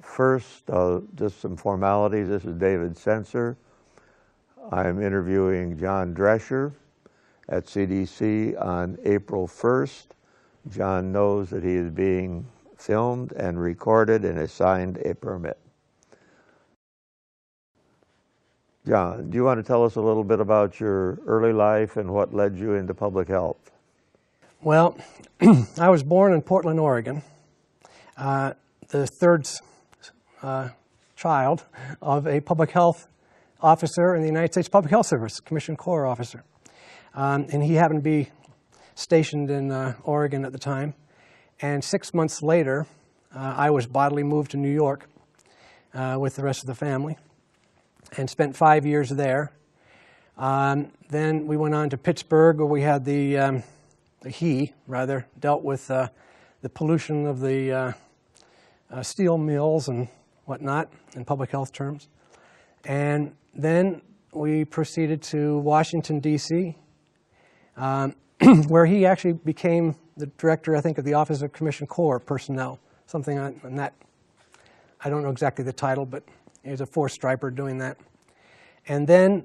First, just some formalities. This is David Sencer. I'm interviewing John Drescher at CDC on April 1st. John knows that he is being filmed and recorded and has signed a permit. John, do you want to tell us a little bit about your early life and what led you into public health? Well, I was born in Portland, Oregon, the third child of a public health officer in the United States Public Health Service, Commissioned Corps officer. And he happened to be stationed in Oregon at the time. And 6 months later, I was bodily moved to New York with the rest of the family and spent 5 years there. Then we went on to Pittsburgh, where we had dealt with the pollution of the steel mills and whatnot in public health terms. And then we proceeded to Washington, D.C., where he actually became the director, I think, of the Office of Commissioned Corps Personnel, something on that. I don't know exactly the title, but he was a four-striper doing that. And then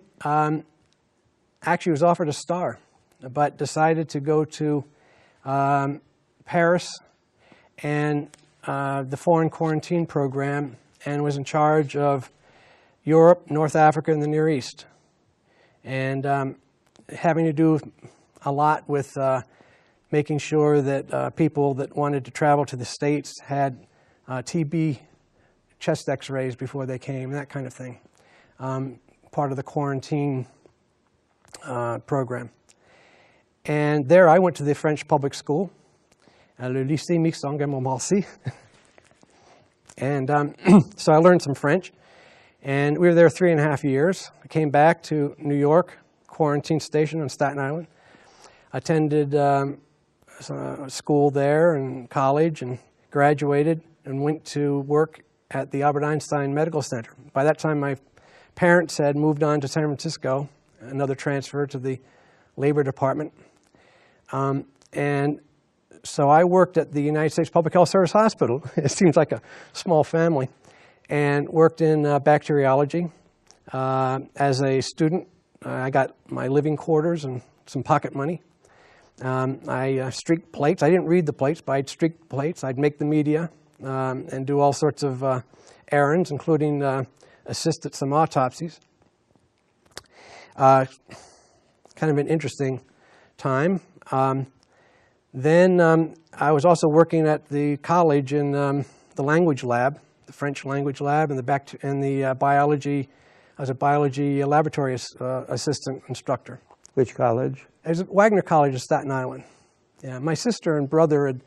actually was offered a star, but decided to go to Paris and the Foreign Quarantine Program, and was in charge of Europe, North Africa, and the Near East. And having to do a lot with making sure that people that wanted to travel to the States had TB chest x-rays before they came, that kind of thing. Part of the quarantine program. And there I went to the French public school, le lycée mixte Montmorency. And so I learned some French. And we were there 3.5 years. I came back to New York, quarantine station on Staten Island. Attended school there and college, and graduated and went to work at the Albert Einstein Medical Center. By that time, my parents had moved on to San Francisco, another transfer to the Labor Department. And so I worked at the United States Public Health Service Hospital. It seems like a small family. And worked in bacteriology. As a student, I got my living quarters and some pocket money. I streaked plates. I didn't read the plates, but I'd streak plates. I'd make the media and do all sorts of errands, including assist at some autopsies. Kind of an interesting time. Then I was also working at the college in the language lab, the French language lab, and the biology. I was a biology laboratory assistant instructor. Which college? It was at Wagner College of Staten Island. Yeah, my sister and brother had,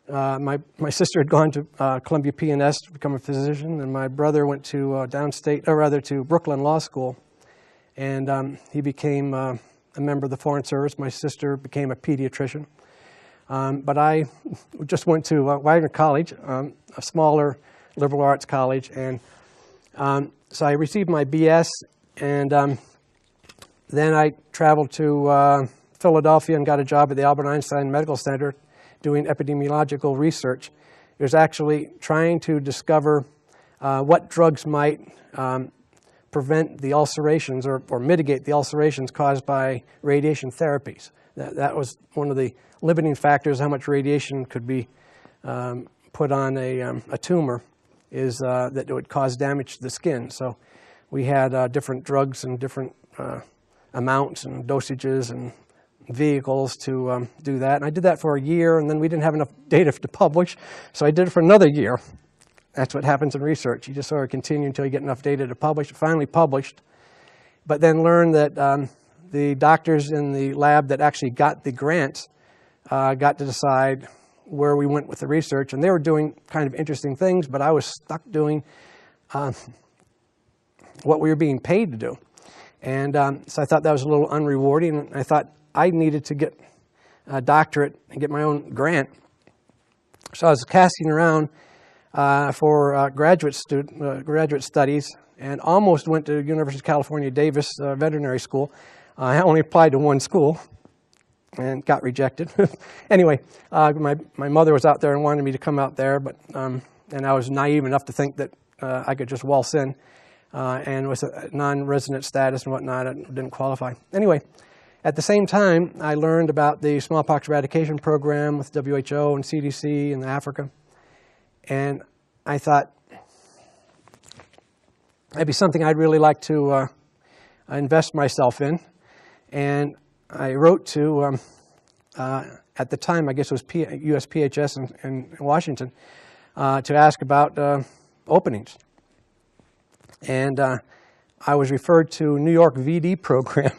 my sister had gone to Columbia P&S to become a physician, and my brother went to to Brooklyn Law School, and he became a member of the Foreign Service. My sister became a pediatrician. But I just went to Wagner College, a smaller liberal arts college, and so I received my BS, and then I traveled to Philadelphia and got a job at the Albert Einstein Medical Center doing epidemiological research. It was actually trying to discover what drugs might prevent the ulcerations or mitigate the ulcerations caused by radiation therapies. That was one of the limiting factors, how much radiation could be put on a tumor, is that it would cause damage to the skin. So we had different drugs and different amounts and dosages and vehicles to do that. And I did that for a year, and then we didn't have enough data to publish, so I did it for another year. That's what happens in research. You just sort of continue until you get enough data to publish. Finally published, but then learned that the doctors in the lab that actually got the grants got to decide where we went with the research, and they were doing kind of interesting things, but I was stuck doing what we were being paid to do. And so I thought that was a little unrewarding, and I thought I needed to get a doctorate and get my own grant. So I was casting around for graduate studies, and almost went to University of California, Davis Veterinary School. I only applied to one school and got rejected. Anyway, my mother was out there and wanted me to come out there, but and I was naive enough to think that I could just waltz in, and with a non-resident status and whatnot, I didn't qualify. Anyway, at the same time, I learned about the Smallpox Eradication Program with WHO and CDC in Africa, and I thought that'd be something I'd really like to invest myself in. And I wrote to, at the time, I guess it was USPHS in Washington, to ask about openings. And I was referred to New York VD program,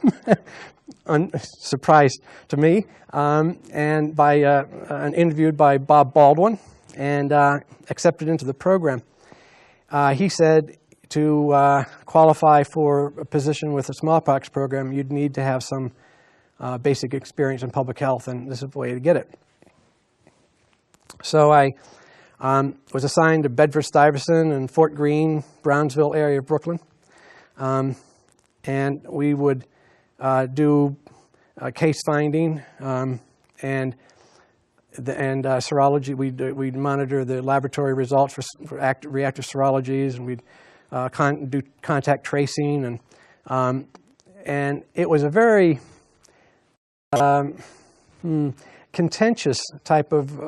surprise to me, and interviewed by Bob Baldwin, and accepted into the program. He said to qualify for a position with the smallpox program, you'd need to have some basic experience in public health, and this is the way to get it. So I was assigned to Bedford-Stuyvesant and Fort Greene, Brownsville area of Brooklyn, and we would do case finding and serology. We'd monitor the laboratory results for reactive serologies, and we'd do contact tracing, and it was a very contentious type of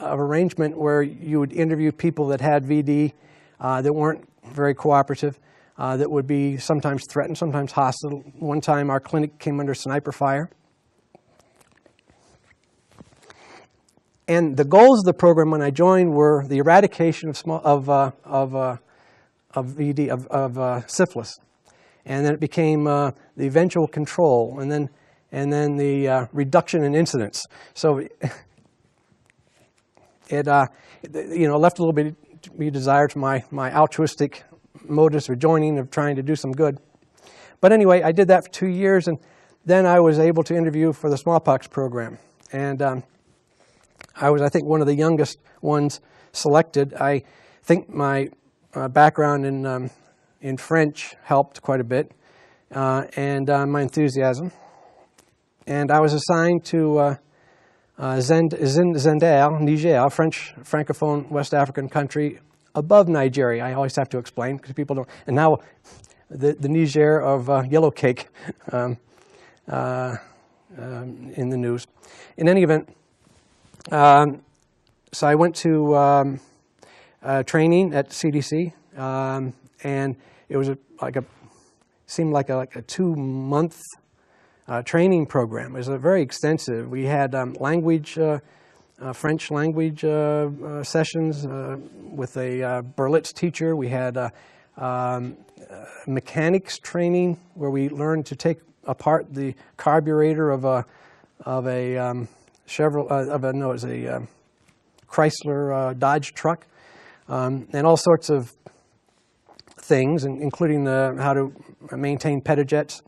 arrangement where you would interview people that had VD that weren't very cooperative, that would be sometimes threatened, sometimes hostile. One time our clinic came under sniper fire. And the goals of the program when I joined were the eradication of VD, of syphilis, and then it became the eventual control, and then the reduction in incidence. So it left a little bit to be desired for my altruistic motives for joining, of trying to do some good. But anyway, I did that for 2 years, and then I was able to interview for the smallpox program, and I was, I think, one of the youngest ones selected. I think my background in French helped quite a bit, and my enthusiasm. And I was assigned to Sencer, Niger, French Francophone West African country above Nigeria. I always have to explain because people don't. And now the Niger of yellow cake in the news. In any event, so I went to training at CDC, and it was seemed like a 2-month training program. It was very extensive. We had French language sessions with a Berlitz teacher. We had mechanics training where we learned to take apart the carburetor of a Chrysler Dodge truck, and all sorts of things, including how to maintain petajets,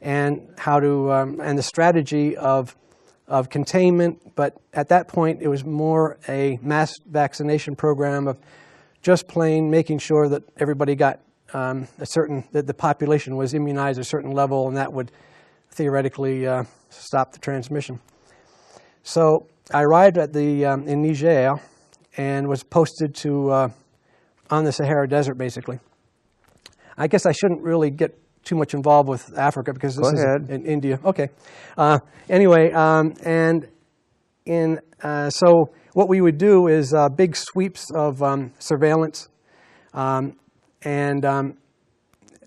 and how to and the strategy of containment. But at that point, it was more a mass vaccination program of just plain making sure that everybody got that the population was immunized at a certain level, and that would theoretically stop the transmission. So I arrived at in Niger and was posted to on the Sahara Desert, basically. I guess I shouldn't really get too much involved with Africa because this is in India. Okay. Anyway, so what we would do is big sweeps of surveillance, and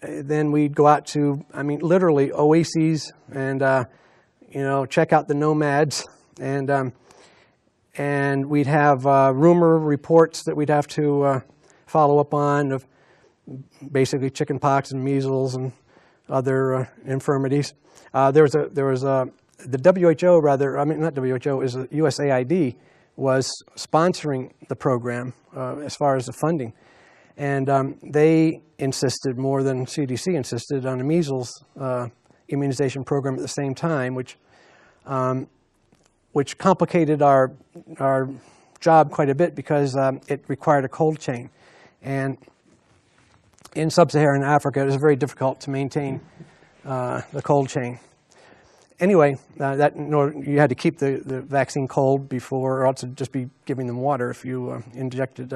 then we'd go out to, literally oases, and check out the nomads, and we'd have rumor reports that we'd have to follow up on of basically chicken pox and measles and other infirmities. The WHO, not WHO, is USAID was sponsoring the program as far as the funding, and they insisted more than CDC insisted on a measles immunization program at the same time, which complicated our job quite a bit because it required a cold chain, and in sub-Saharan Africa, it was very difficult to maintain the cold chain. Anyway, you had to keep the vaccine cold before, or else it'd just be giving them water if you injected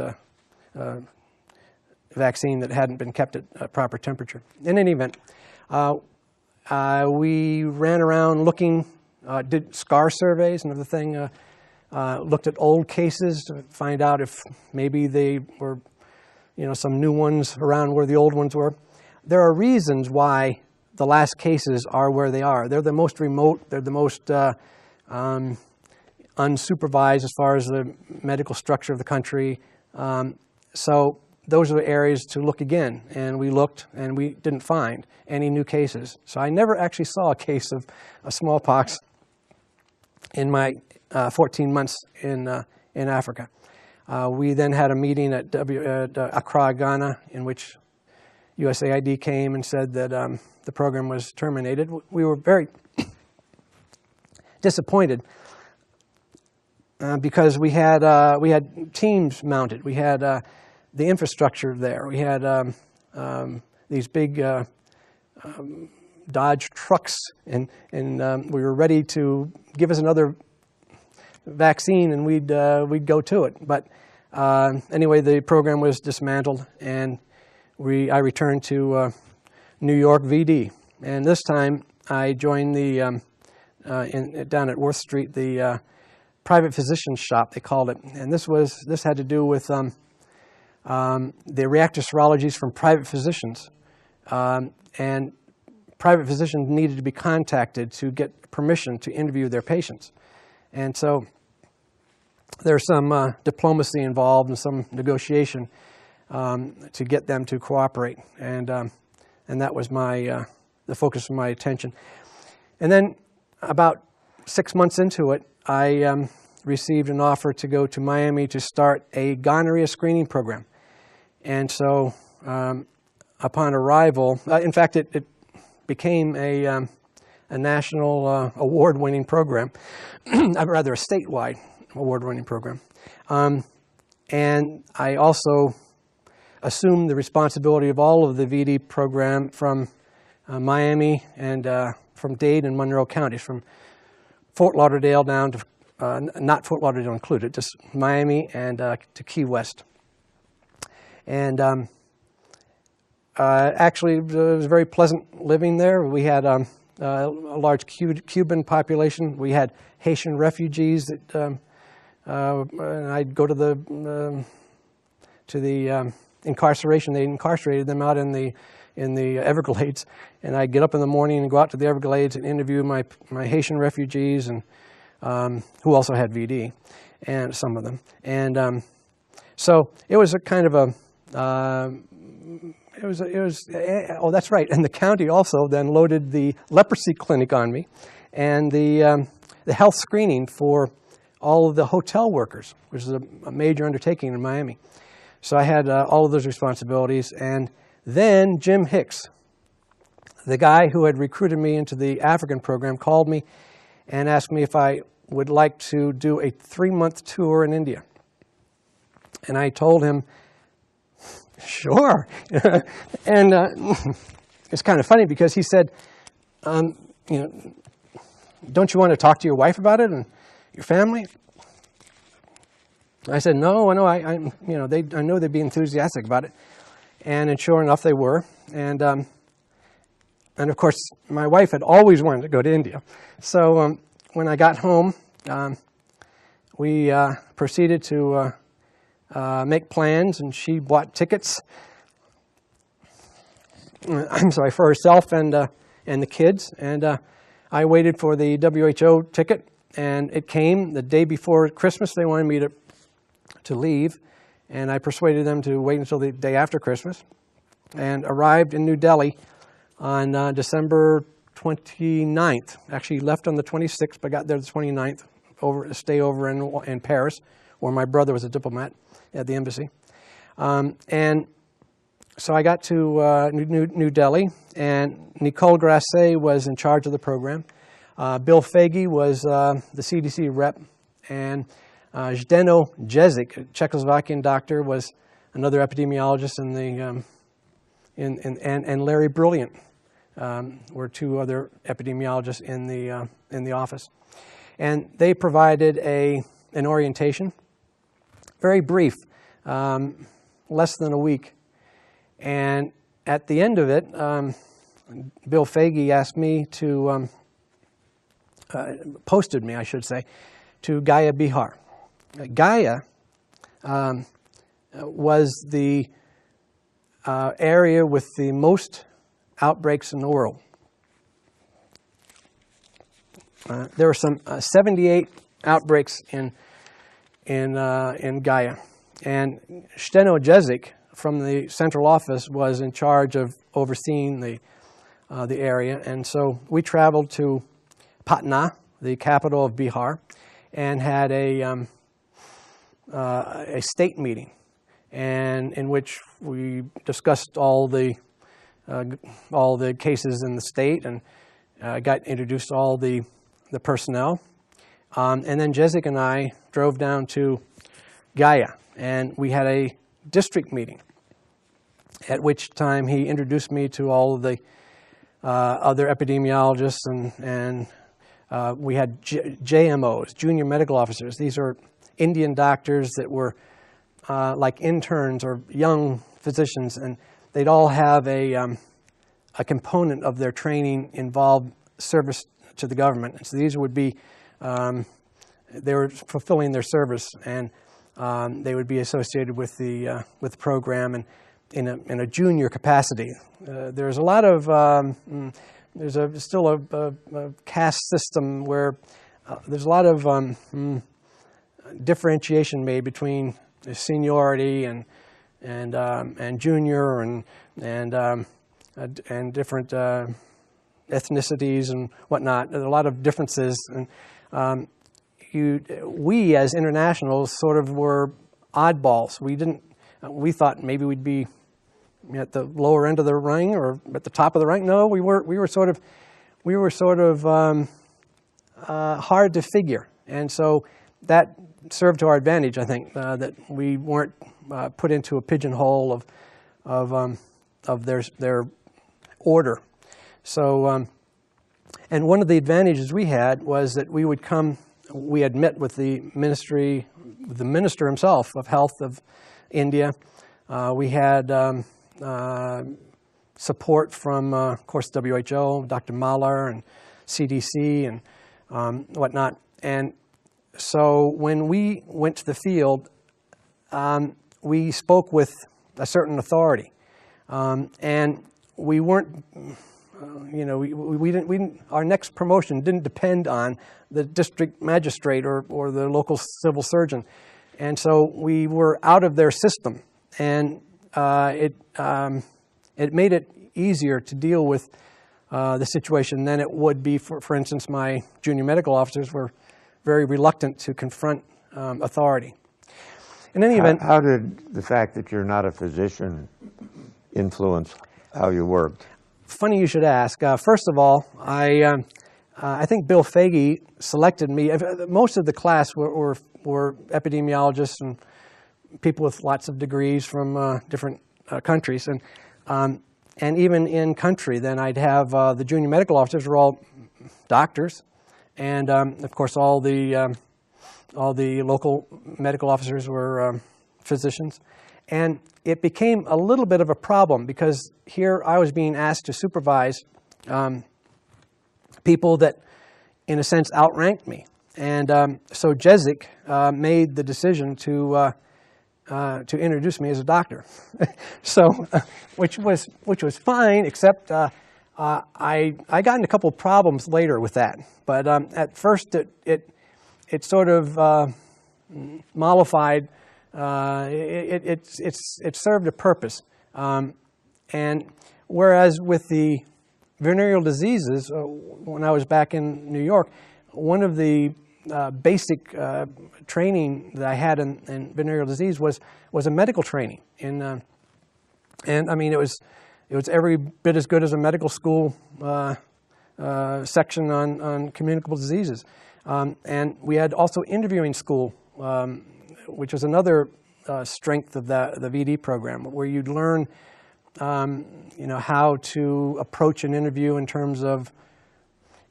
vaccine that hadn't been kept at proper temperature. In any event, we ran around looking, did scar surveys, another thing, looked at old cases to find out if maybe they were, some new ones around where the old ones were. There are reasons why the last cases are where they are. They're the most remote, they're the most unsupervised as far as the medical structure of the country. So those are the areas to look again. And we looked and we didn't find any new cases. So I never actually saw a case of smallpox in my 14 months in Africa. We then had a meeting at Accra, Ghana, in which USAID came and said that the program was terminated. We were very disappointed because we had teams mounted. We had the infrastructure there. We had these big Dodge trucks, and we were ready to give us another vaccine, and we'd go to it. But anyway, the program was dismantled, and I returned to New York VD. And this time, I joined the down at Worth Street, the private physician shop, they called it. And this had to do with the reactive serologies from private physicians, and private physicians needed to be contacted to get permission to interview their patients. And so there's some diplomacy involved and some negotiation to get them to cooperate. And that was the focus of my attention. And then about 6 months into it, I received an offer to go to Miami to start a gonorrhea screening program. And so upon arrival, in fact, it became a national award-winning program, rather a statewide award-winning program. And I also assumed the responsibility of all of the VD program from Miami and from Dade and Monroe counties, from Fort Lauderdale down to, not Fort Lauderdale included, just Miami and to Key West. And actually, it was very pleasant living there. We had a large Cuban population. We had Haitian refugees that I'd go to the incarceration. They incarcerated them out in the Everglades, and I'd get up in the morning and go out to the Everglades and interview my Haitian refugees, and who also had VD, and some of them. And so it was a kind of a oh, that's right. And the county also then loaded the leprosy clinic on me, and the health screening for all of the hotel workers, which is a major undertaking in Miami. So I had all of those responsibilities. And then Jim Hicks, the guy who had recruited me into the African program, called me and asked me if I would like to do a 3-month tour in India. And I told him, sure. And it's kind of funny because he said, don't you want to talk to your wife about it and your family? I said, no, I know they'd be enthusiastic about it. And sure enough, they were. And of course, my wife had always wanted to go to India. So when I got home, we proceeded to make plans, and she bought tickets. I'm sorry, for herself and the kids. And I waited for the WHO ticket, and it came the day before Christmas. They wanted me to leave, and I persuaded them to wait until the day after Christmas, and arrived in New Delhi on December 29th. Actually left on the 26th, but got there the 29th, stay over in Paris, where my brother was a diplomat at the embassy. And so I got to New Delhi, and Nicole Grasset was in charge of the program. Bill Fagey was the CDC rep, and Zdeno Jezik, a Czechoslovakian doctor, was another epidemiologist and Larry Brilliant were two other epidemiologists in the office. And they provided an orientation, very brief, less than a week. And at the end of it, Bill Fagey asked me to, posted me, I should say, to Gaya, Bihar. Gaya was the area with the most outbreaks in the world. There were some 78 outbreaks in Gaya, and Steno Jezik from the central office was in charge of overseeing the area, and so we traveled to Patna, the capital of Bihar, and had a state meeting, and in which we discussed all the cases in the state, and got introduced to all the personnel. And then Jezik and I drove down to Gaya, and we had a district meeting, at which time he introduced me to all of the other epidemiologists, and we had JMOs, junior medical officers. These are Indian doctors that were like interns or young physicians, and they'd all have a component of their training involved service to the government. And so these would be, they were fulfilling their service, and they would be associated with the program and in a junior capacity. There's a lot of, there's still a caste system where there's a lot of differentiation made between seniority and junior and different ethnicities and whatnot. There's a lot of differences, and we as internationals sort of were oddballs. We thought maybe we'd be at the lower end of the rung or at the top of the rung. No, we were sort of hard to figure, and so that served to our advantage, I think, that we weren't put into a pigeonhole of their order. So, and one of the advantages we had was that we had met with the minister himself of health of India. We had support from, of course, WHO, Dr. Malar, and CDC, and whatnot. And so when we went to the field, we spoke with a certain authority, and we weren't. We didn't. Our next promotion didn't depend on the district magistrate or the local civil surgeon, and so we were out of their system, and it made it easier to deal with the situation than it would be for instance, my junior medical officers were very reluctant to confront authority. In any event, how did the fact that you're not a physician influence how you worked? Funny you should ask. First of all, I think Bill Fagey selected me. Most of the class were epidemiologists and people with lots of degrees from different countries, and even in country, then I'd have the junior medical officers were all doctors, and of course all the local medical officers were physicians. And it became a little bit of a problem because here I was being asked to supervise people that, in a sense, outranked me. And so Jezik made the decision to introduce me as a doctor. So, which was fine, except I got in a couple of problems later with that. But at first it sort of mollified. It served a purpose, and whereas with the venereal diseases, when I was back in New York, one of the basic training that I had in venereal disease was a medical training, and I mean it was every bit as good as a medical school section on communicable diseases, and we had also interviewing school. Which was another strength of the VD program, where you'd learn, how to approach an interview in terms of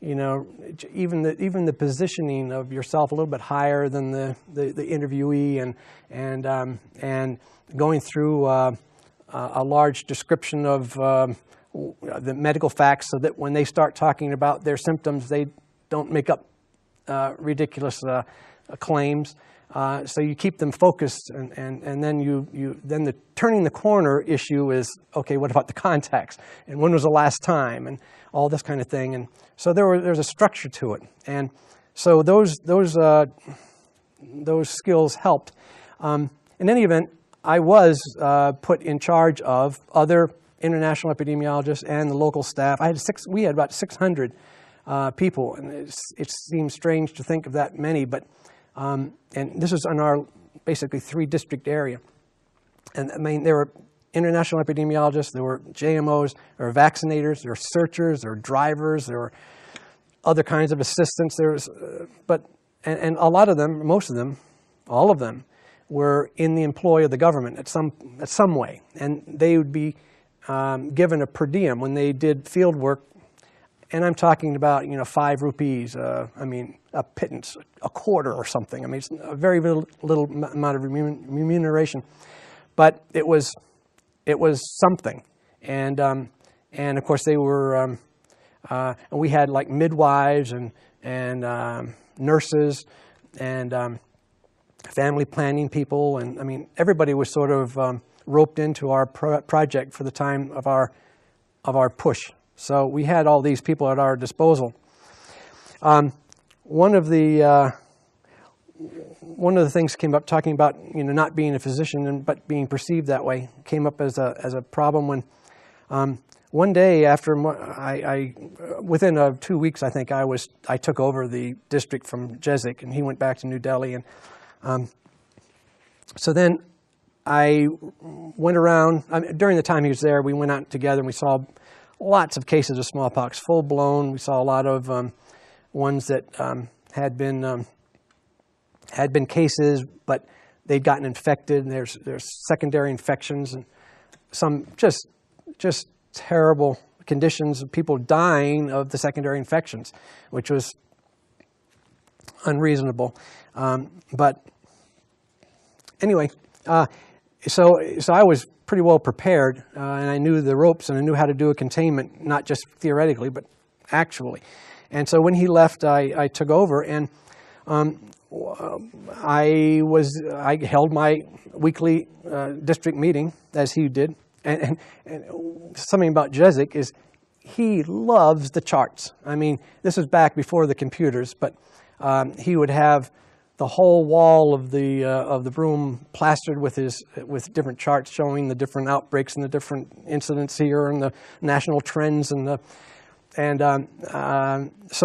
you know, even the positioning of yourself a little bit higher than the interviewee, and going through a large description of the medical facts, so that when they start talking about their symptoms, they don't make up ridiculous claims. So you keep them focused, and then then the turning the corner issue is, okay, what about the contacts, and when was the last time, and all this kind of thing. And so there's a structure to it, and so those skills helped. In any event, I was put in charge of other international epidemiologists and the local staff. We had about 600 people, and it seems strange to think of that many, but and this was in our basically 3-district area. And I mean, there were international epidemiologists, there were JMOs, there were vaccinators, there were searchers, there were drivers, there were other kinds of assistants. There was, and a lot of them, most of them, all of them, were in the employ of the government at some way, and they would be given a per diem when they did field work. And I'm talking about, 5 rupees, I mean, a pittance, a quarter or something. I mean, it's a very little amount of remuneration, but it was something. And of course they were, we had like midwives and nurses and family planning people, and I mean, everybody was sort of roped into our project for the time of our push. So we had all these people at our disposal. One of the things came up, talking about not being a physician but being perceived that way, came up as a problem when one day after within 2 weeks, I think I took over the district from Jezik, and he went back to New Delhi, and so then I went around. During the time he was there, we went out together and we saw lots of cases of smallpox, full blown. We saw a lot of ones that had been cases, but they'd gotten infected. And there's secondary infections, and some just terrible conditions of people dying of the secondary infections, which was unreasonable. But anyway, so I was pretty well prepared, and I knew the ropes, and I knew how to do a containment, not just theoretically, but actually. And so when he left, I took over, and I held my weekly district meeting, as he did. And something about Jezik is he loves the charts. I mean, this was back before the computers, but he would have the whole wall of the room plastered with different charts showing the different outbreaks and the different incidents here and the national trends so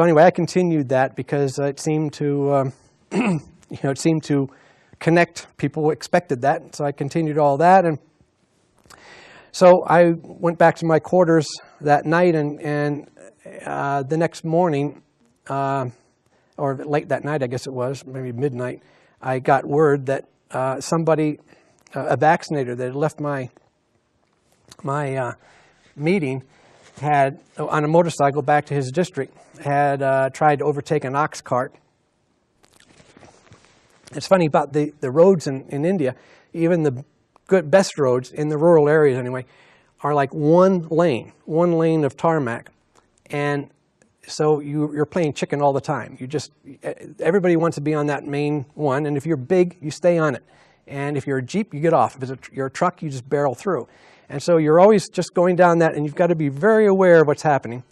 anyway, I continued that because it seemed to it seemed to connect. People expected that, so I continued all that. And so I went back to my quarters that night, and the next morning, or late that night, I guess it was, maybe midnight, I got word that somebody, a vaccinator that had left my meeting, had, on a motorcycle back to his district, had tried to overtake an ox cart. It's funny about the roads in India, even the best roads in the rural areas anyway, are like one lane of tarmac, and so you're playing chicken all the time. Everybody wants to be on that main one, and if you're big, you stay on it. And if you're a Jeep, you get off. If you're a truck, you just barrel through. And so you're always just going down that, and you've got to be very aware of what's happening.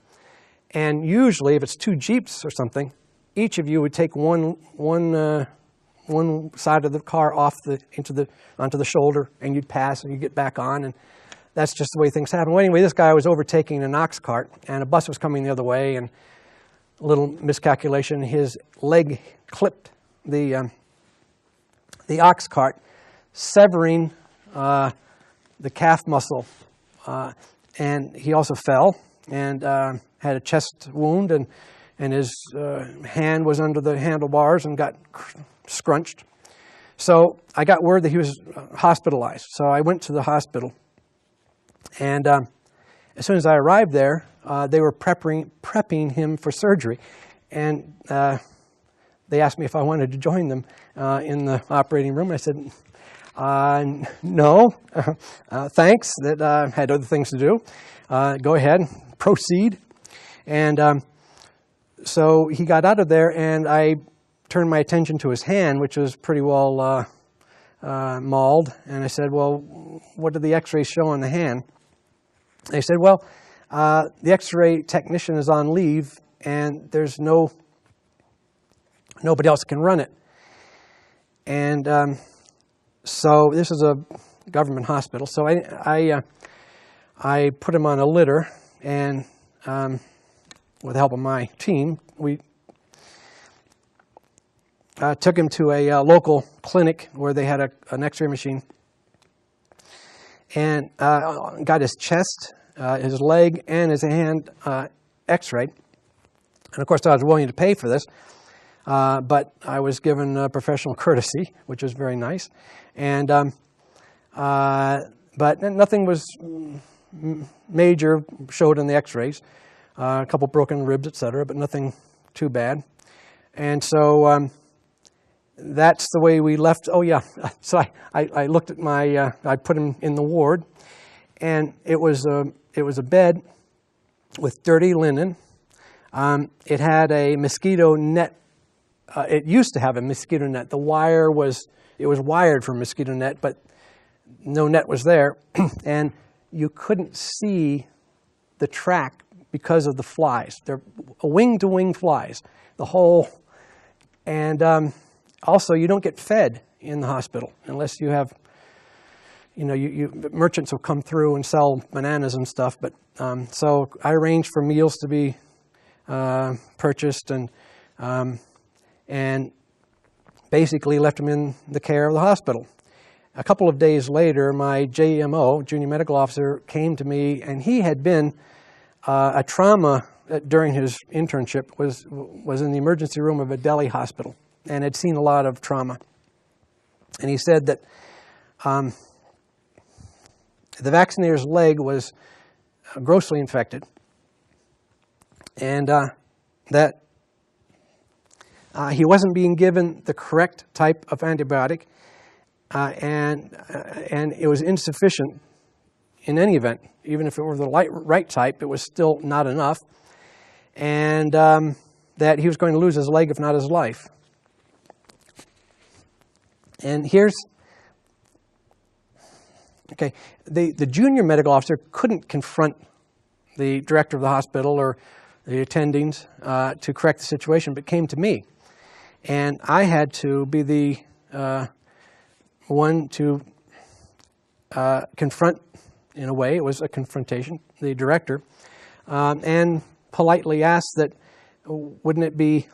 And usually, if it's 2 Jeeps or something, each of you would take one side of the car onto the shoulder, and you'd pass, and you'd get back on, and that's just the way things happen. Well, anyway, this guy was overtaking an ox cart, and a bus was coming the other way, and a little miscalculation, his leg clipped the ox cart, severing the calf muscle, and he also fell and had a chest wound, and his hand was under the handlebars and got scrunched. So I got word that he was hospitalized. So I went to the hospital, and as soon as I arrived there, they were prepping him for surgery. And they asked me if I wanted to join them in the operating room. I said, no, thanks, that I had other things to do. Go ahead, proceed. And so he got out of there, and I turned my attention to his hand, which was pretty well mauled. And I said, well, what did the x-rays show on the hand? They said, well, the x-ray technician is on leave, and there's nobody else can run it. And so this is a government hospital. So I put him on a litter, and with the help of my team, we took him to a local clinic where they had an x-ray machine, and got his chest, his leg, and his hand x-rayed. And of course, I was willing to pay for this, but I was given professional courtesy, which was very nice. And but nothing was major showed in the x-rays. A couple broken ribs, etc., but nothing too bad. And so that's the way we left. Oh yeah, so I looked at my, I put him in the ward, and it was a bed with dirty linen. It had a mosquito net. It used to have a mosquito net. The wire was, it was wired for a mosquito net, but no net was there. And you couldn't see the track because of the flies. They're wing-to-wing flies, the whole. And also, you don't get fed in the hospital unless you have, you know, merchants will come through and sell bananas and stuff. But so I arranged for meals to be purchased, and basically left him in the care of the hospital. A couple of days later, my JMO, junior medical officer, came to me, and he had been a trauma during his internship, was in the emergency room of a Delhi hospital and had seen a lot of trauma. And he said that the vaccinator's leg was grossly infected, and that he wasn't being given the correct type of antibiotic, and it was insufficient in any event. Even if it were the right type, it was still not enough, and that he was going to lose his leg, if not his life. And here's, okay, the junior medical officer couldn't confront the director of the hospital or the attendings to correct the situation, but came to me. And I had to be the one to confront, in a way, it was a confrontation, the director, and politely asked that, wouldn't it be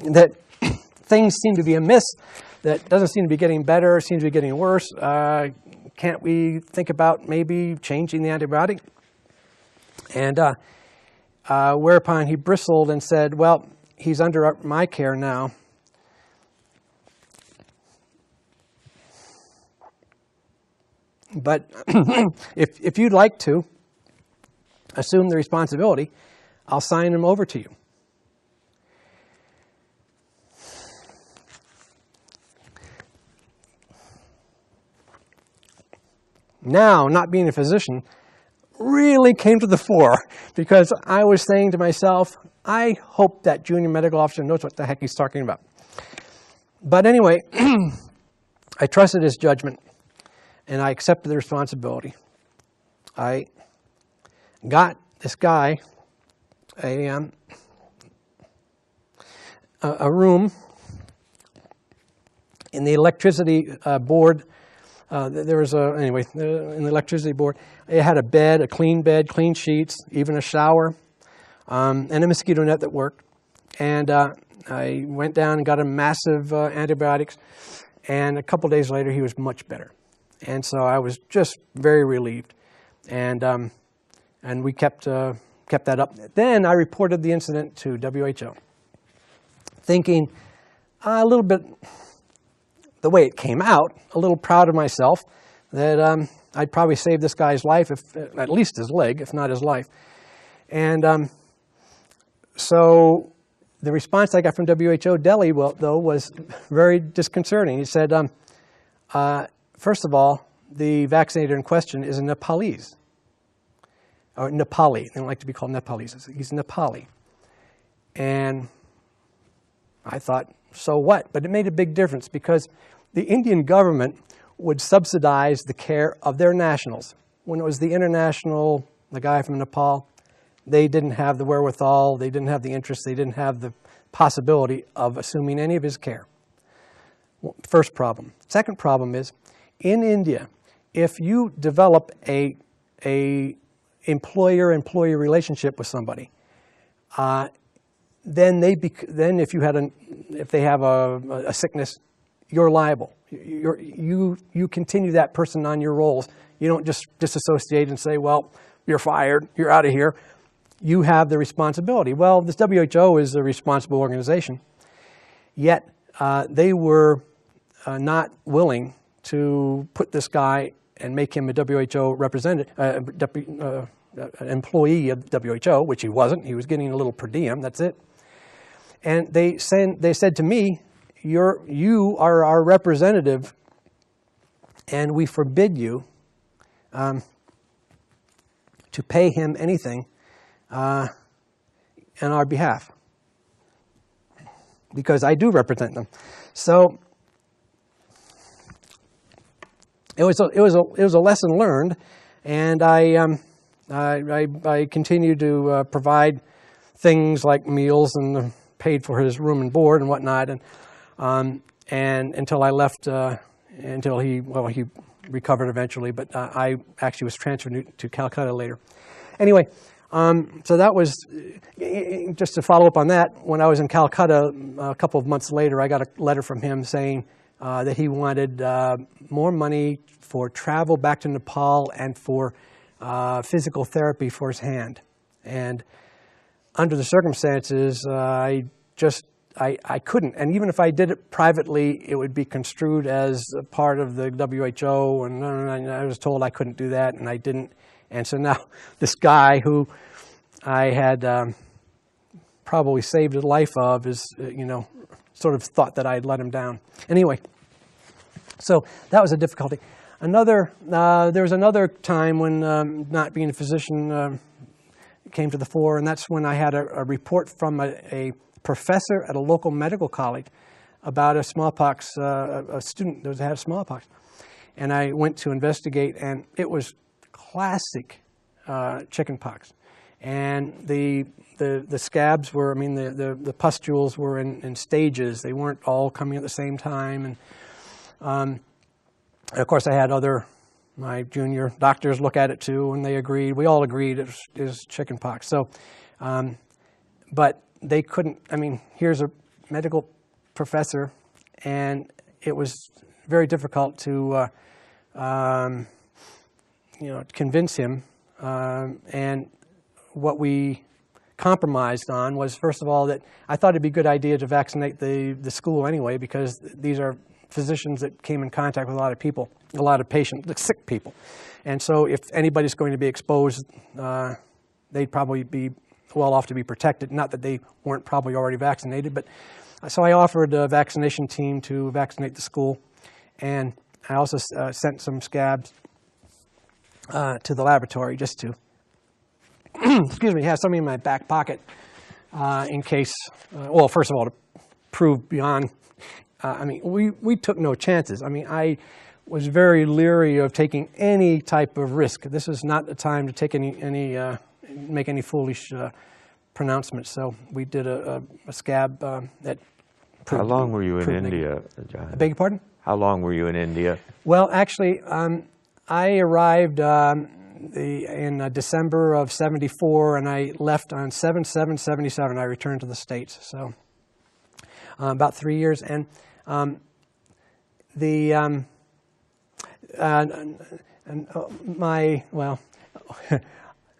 that things seem to be amiss, that doesn't seem to be getting better, seems to be getting worse. Can't we think about maybe changing the antibiotic? And whereupon he bristled and said, well, he's under my care now. But if you'd like to assume the responsibility, I'll sign him over to you. Now, not being a physician really came to the fore, because I was saying to myself, I hope that junior medical officer knows what the heck he's talking about. But anyway, I trusted his judgment, and I accepted the responsibility. I got this guy a room in the electricity board. There was anyway, in the electricity board, it had a bed, a clean bed, clean sheets, even a shower, and a mosquito net that worked. And I went down and got him massive antibiotics, and a couple days later he was much better. And so I was just very relieved, and we kept that up. Then I reported the incident to WHO, thinking a little bit, the way it came out, a little proud of myself that I'd probably saved this guy's life, if at least his leg, if not his life. And so the response I got from WHO Delhi, though, was very disconcerting. He said, first of all, the vaccinator in question is a Nepalese, or Nepali. They don't like to be called Nepalese. He's Nepali. And I thought, so what? But it made a big difference because the Indian government would subsidize the care of their nationals. When it was the international, the guy from Nepal, they didn't have the wherewithal, they didn't have the interest, they didn't have the possibility of assuming any of his care. First problem. Second problem is, in India, if you develop a employer-employee relationship with somebody, then if they have a sickness, you're liable. You continue that person on your roles. You don't just disassociate and say, well, you're fired, you're out of here. You have the responsibility. Well, this WHO is a responsible organization, yet they were not willing to put this guy and make him a WHO representative, an employee of WHO, which he wasn't. He was getting a little per diem, that's it. And they said to me, you are our representative, and we forbid you to pay him anything on our behalf, because I do represent them. So it was a lesson learned, and I continued to provide things like meals and paid for his room and board and whatnot, and until I left, until he recovered eventually, but I actually was transferred to Calcutta later. Anyway, so that was, just to follow up on that, when I was in Calcutta a couple of months later, I got a letter from him saying that he wanted more money for travel back to Nepal and for physical therapy for his hand. And under the circumstances, I couldn't. And even if I did it privately, it would be construed as a part of the WHO, and I was told I couldn't do that, and I didn't. And so now this guy who I had probably saved the life of is, sort of thought that I had let him down. Anyway, so that was a difficulty. There was another time when not being a physician came to the fore, and that's when I had a report from a professor at a local medical college about a smallpox, a student that had smallpox. And I went to investigate, and it was classic chickenpox. And the scabs were, the pustules were in stages. They weren't all coming at the same time. And of course, I had my junior doctors look at it too, and they agreed. We all agreed it was chickenpox. So, but they couldn't, here's a medical professor, and it was very difficult to, convince him. And what we compromised on was, first of all, that I thought it'd be a good idea to vaccinate the school anyway, because these are physicians that came in contact with a lot of people, a lot of patients, sick people. And so if anybody's going to be exposed, they'd probably be well off to be protected. Not that they weren't probably already vaccinated, but so I offered a vaccination team to vaccinate the school. And I also sent some scabs to the laboratory just to, excuse me, have something in my back pocket in case, well, first of all, to prove beyond, we took no chances. I was very leery of taking any type of risk. This is not the time to take make any foolish pronouncements. So we did a scab that proved. How long were you in India, John? I beg your pardon? How long were you in India? Well, actually, I arrived in December of '74, and I left on 7/7/77. I returned to the States, so about 3 years. And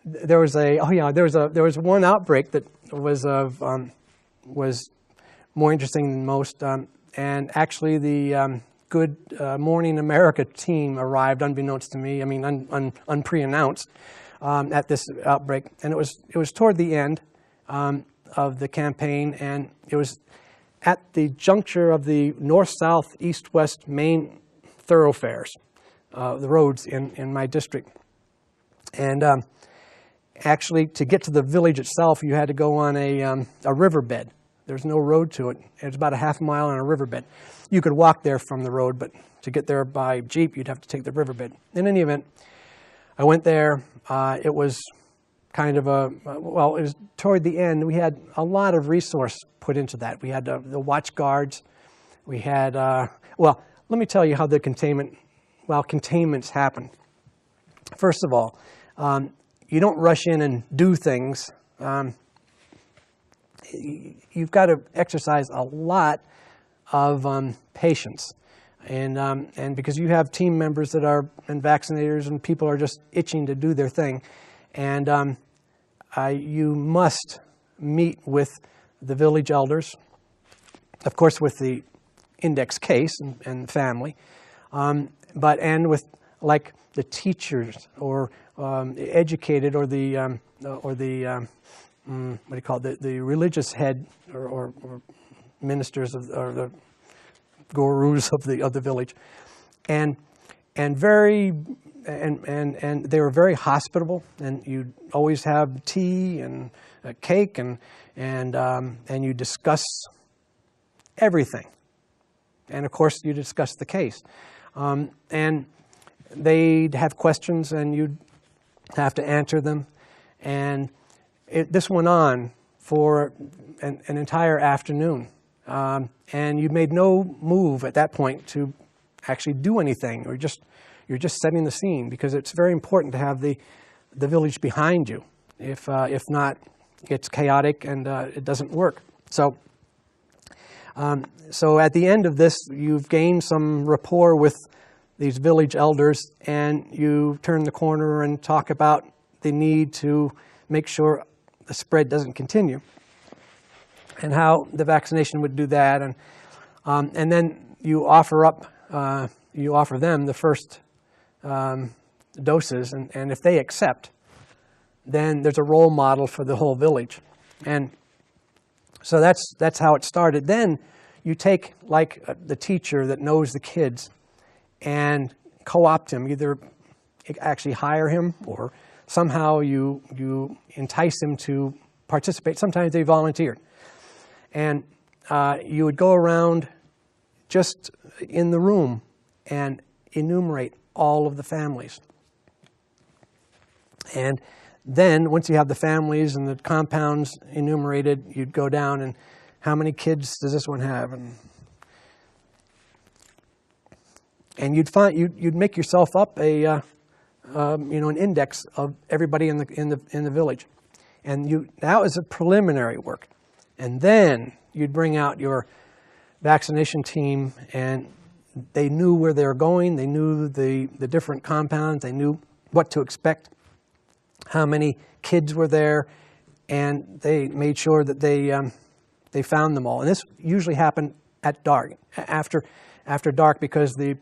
there was one outbreak that was more interesting than most, and actually the Good Morning America team arrived unbeknownst to me. Unpre-announced, at this outbreak. And it was toward the end of the campaign, and it was at the juncture of the north, south, east, west main thoroughfares, the roads in my district. And actually, to get to the village itself, you had to go on a riverbed. There's no road to it. It's about a half mile on a riverbed. You could walk there from the road, but to get there by Jeep, you'd have to take the riverbed. In any event, I went there. It was kind of well, it was toward the end. We had a lot of resource put into that. We had the watch guards. We had, well, let me tell you how the containments happen. First of all, you don't rush in and do things. You've got to exercise a lot of patience. And because you have team members that are and vaccinators and people are just itching to do their thing. And you must meet with the village elders, of course with the index case and family, and with like the teachers or the educated or the what do you call it, the religious head or ministers or the gurus of the village, and they were very hospitable, and you'd always have tea and a cake and you discuss everything, and of course you discuss the case, and they'd have questions and you'd have to answer them, and this went on for an entire afternoon. And you made no move at that point to actually do anything, or you're just setting the scene, because it's very important to have the village behind you. If not, it's chaotic and it doesn't work. So at the end of this, you've gained some rapport with these village elders, and you turn the corner and talk about the need to make sure the spread doesn't continue, and how the vaccination would do that, and then you offer them the first doses, and if they accept, then there's a role model for the whole village, and so that's how it started. Then you take like the teacher that knows the kids, and co-opt him, either actually hire him or somehow you entice him to participate. Sometimes they volunteered. And you would go around just in the room and enumerate all of the families. And then once you have the families and the compounds enumerated, you'd go down and how many kids does this one have? And you'd make yourself up an index of everybody in the village, and that was a preliminary work, and then you'd bring out your vaccination team, and they knew where they were going, they knew the different compounds, they knew what to expect, how many kids were there, and they made sure that they found them all. And this usually happened at dark, after dark, because the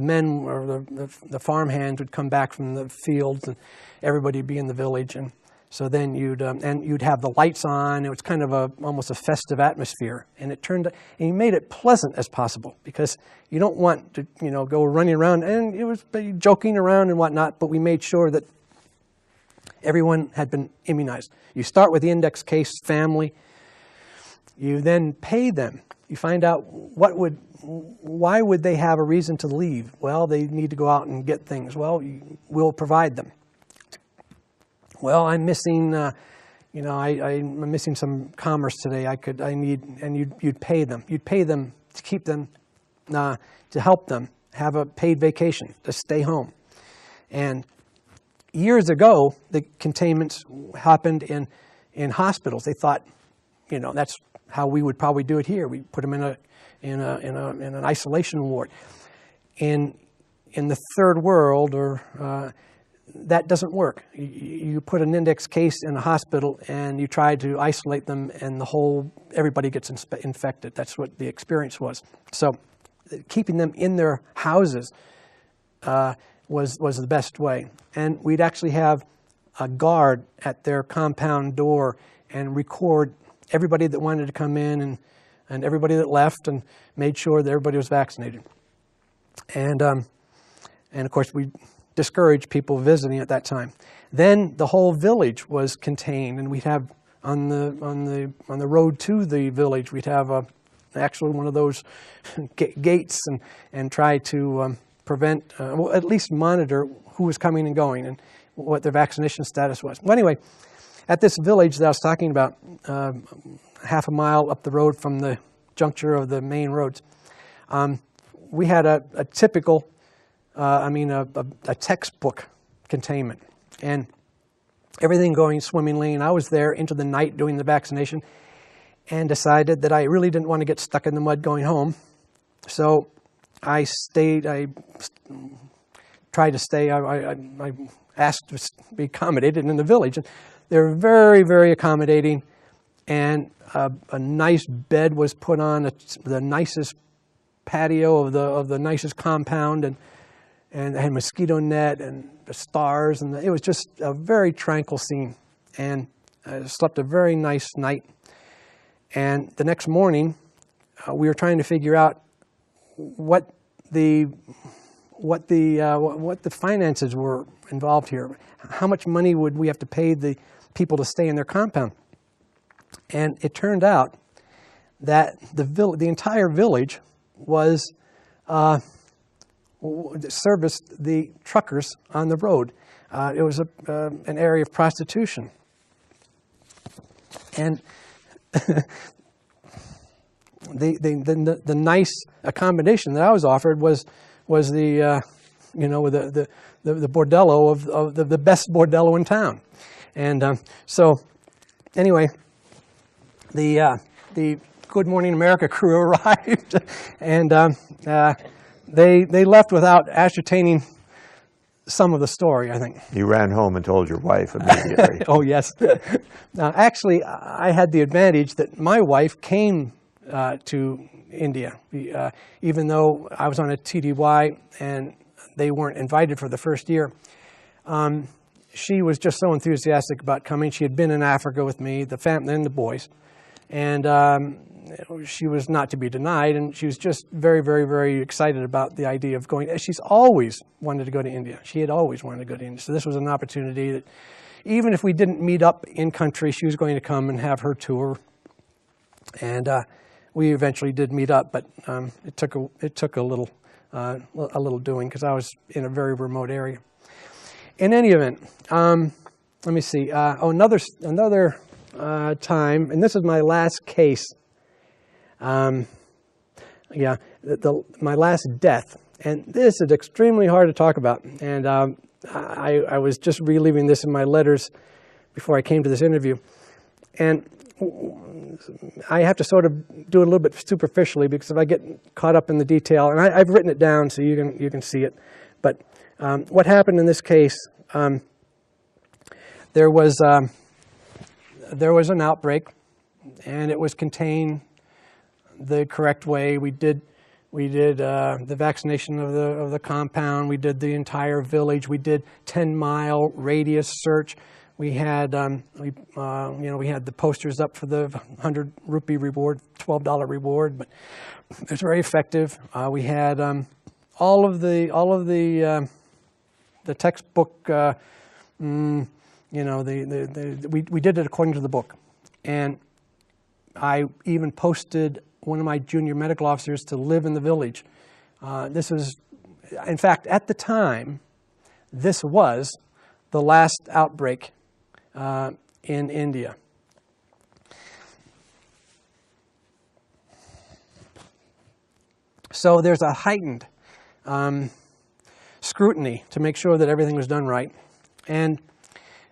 men or the farm hands would come back from the fields, and everybody would be in the village, and so then you'd have the lights on. It was kind of almost a festive atmosphere, and and you made it pleasant as possible, because you don't want to go running around, and it was joking around and whatnot. But we made sure that everyone had been immunized. You start with the index case family. You then pay them. You find out why would they have a reason to leave? Well, they need to go out and get things. Well, we'll provide them. Well, I'm missing, I'm missing some commerce today. And you'd pay them. You'd pay them to keep them, to help them have a paid vacation, to stay home. And years ago, the containments happened in hospitals. They thought, that's how we would probably do it here. We put them in an isolation ward. In the third world, that doesn't work. You put an index case in a hospital and you try to isolate them, and everybody gets infected. That's what the experience was. So keeping them in their houses was the best way. And we'd actually have a guard at their compound door and record everybody that wanted to come in and everybody that left, and made sure that everybody was vaccinated. And of course, we discouraged people visiting at that time. Then the whole village was contained, and we'd have on the road to the village, we'd have actually one of those gates, and try to prevent, well, at least monitor who was coming and going and what their vaccination status was. Well, anyway, at this village that I was talking about, half a mile up the road from the juncture of the main roads, we had a typical, a textbook containment, and everything going swimmingly. And I was there into the night doing the vaccination, and decided that I really didn't want to get stuck in the mud going home. So I stayed. I tried to stay. I asked to be accommodated in the village, and they're very, very accommodating. And a nice bed was put on the nicest patio of the nicest compound, and they had mosquito net and the stars, and it was just a very tranquil scene. And I slept a very nice night. And the next morning, we were trying to figure out what the finances were involved here. How much money would we have to pay the people to stay in their compound? And it turned out that the entire village was serviced the truckers on the road. It was an area of prostitution, and the nice accommodation that I was offered was the the bordello of the best bordello in town. And so anyway, the Good Morning America crew arrived, and they left without ascertaining some of the story, I think. You ran home and told your wife immediately. Oh, yes. Now, actually, I had the advantage that my wife came to India, even though I was on a TDY and they weren't invited for the first year. She was just so enthusiastic about coming. She had been in Africa with me, the family and the boys, and she was not to be denied, and she was just very, very, very excited about the idea of going. She's always wanted to go to India. She had always wanted to go to India. So this was an opportunity that, even if we didn't meet up in country, she was going to come and have her tour. And we eventually did meet up, but it took a little doing, because I was in a very remote area. In any event, let me see. Another time, and this is my last case. My last death, and this is extremely hard to talk about. And I was just reliving this in my letters before I came to this interview, and I have to sort of do it a little bit superficially, because if I get caught up in the detail, and I've written it down so you can see it. But what happened in this case? There was an outbreak, and it was contained the correct way. We did the vaccination of the compound. We did the entire village. We did 10-mile radius search. We had we had the posters up for the 100 rupee reward, $12 reward, but it was very effective. We had all of the textbook. We did it according to the book, and I even posted one of my junior medical officers to live in the village. This was, in fact, at the time, this was the last outbreak in India. So there's a heightened scrutiny to make sure that everything was done right. And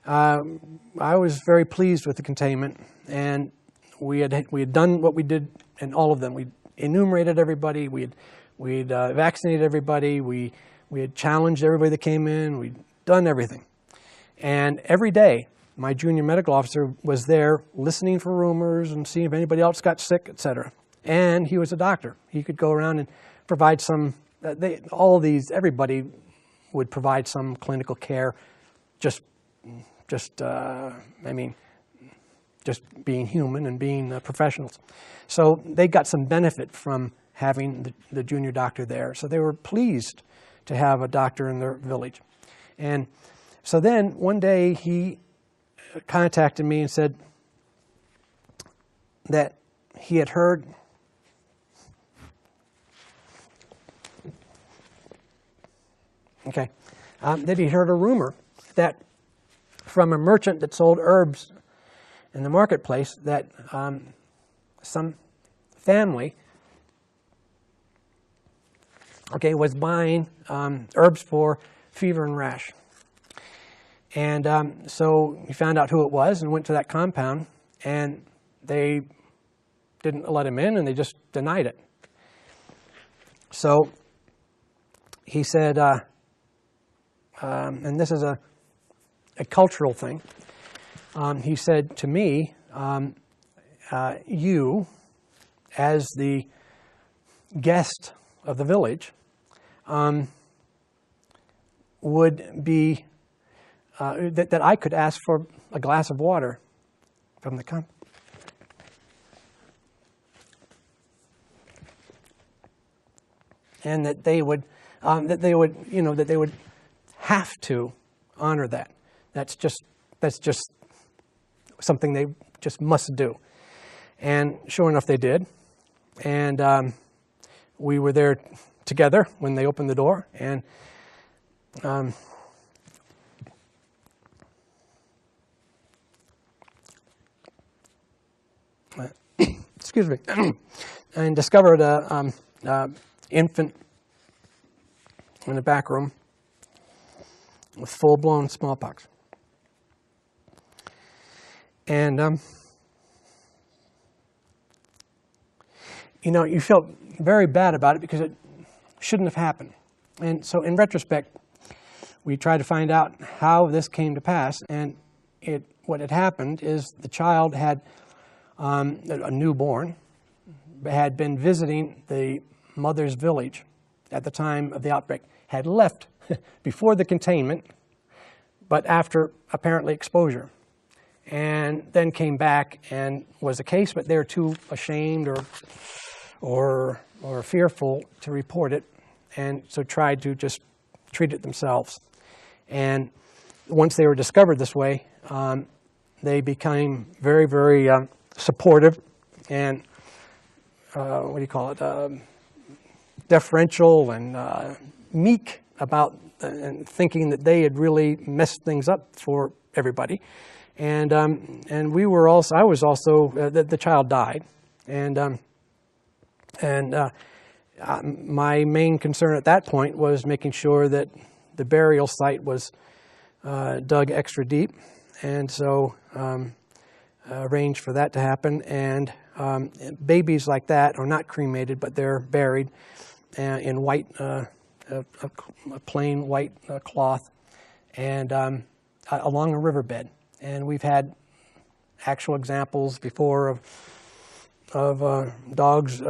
I was very pleased with the containment, and we had done what we did in all of them. We enumerated everybody. We'd vaccinated everybody. We had challenged everybody that came in. We'd done everything. And every day, my junior medical officer was there listening for rumors and seeing if anybody else got sick, etc. And he was a doctor. He could go around and provide some. Everybody would provide some clinical care, just just just being human and being professionals. So they got some benefit from having the junior doctor there. So they were pleased to have a doctor in their village. And so then one day he contacted me and said that he had heard that he heard a rumor that from a merchant that sold herbs in the marketplace that some family was buying herbs for fever and rash. And so he found out who it was and went to that compound, and they didn't let him in, and they just denied it. So he said, and this is a cultural thing, he said to me, you, as the guest of the village, would be, that I could ask for a glass of water from the compound. And that they would, have to honor that. That's just something they just must do. And sure enough, they did. And we were there together when they opened the door. And excuse me, and discovered a infant in the back room with full-blown smallpox. And you felt very bad about it because it shouldn't have happened. And so in retrospect, we tried to find out how this came to pass. And what had happened is the child had, a newborn, had been visiting the mother's village at the time of the outbreak, had left before the containment, but after apparently exposure, and then came back and was a case, but they were too ashamed or fearful to report it, and so tried to just treat it themselves. And once they were discovered this way, they became very, very supportive and deferential and meek about and thinking that they had really messed things up for everybody. And we were also, I was also, the child died. And my main concern at that point was making sure that the burial site was dug extra deep. And so arranged for that to happen. And babies like that are not cremated, but they're buried in white, a plain white cloth, and along a riverbed. And we've had actual examples before of dogs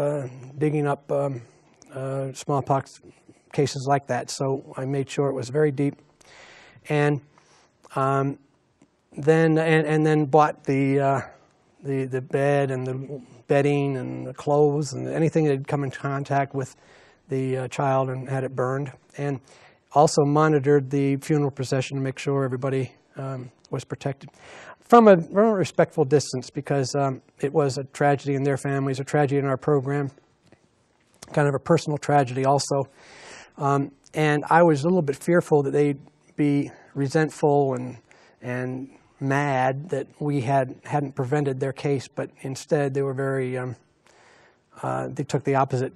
digging up smallpox cases like that. So I made sure it was very deep, and then bought the bed and the bedding and the clothes and anything that had come in contact with the child and had it burned, and also monitored the funeral procession to make sure everybody was protected from a respectful distance, because it was a tragedy in their families, a tragedy in our program, kind of a personal tragedy also. And I was a little bit fearful that they'd be resentful and mad that we hadn't prevented their case, but instead they were very, they took the opposite.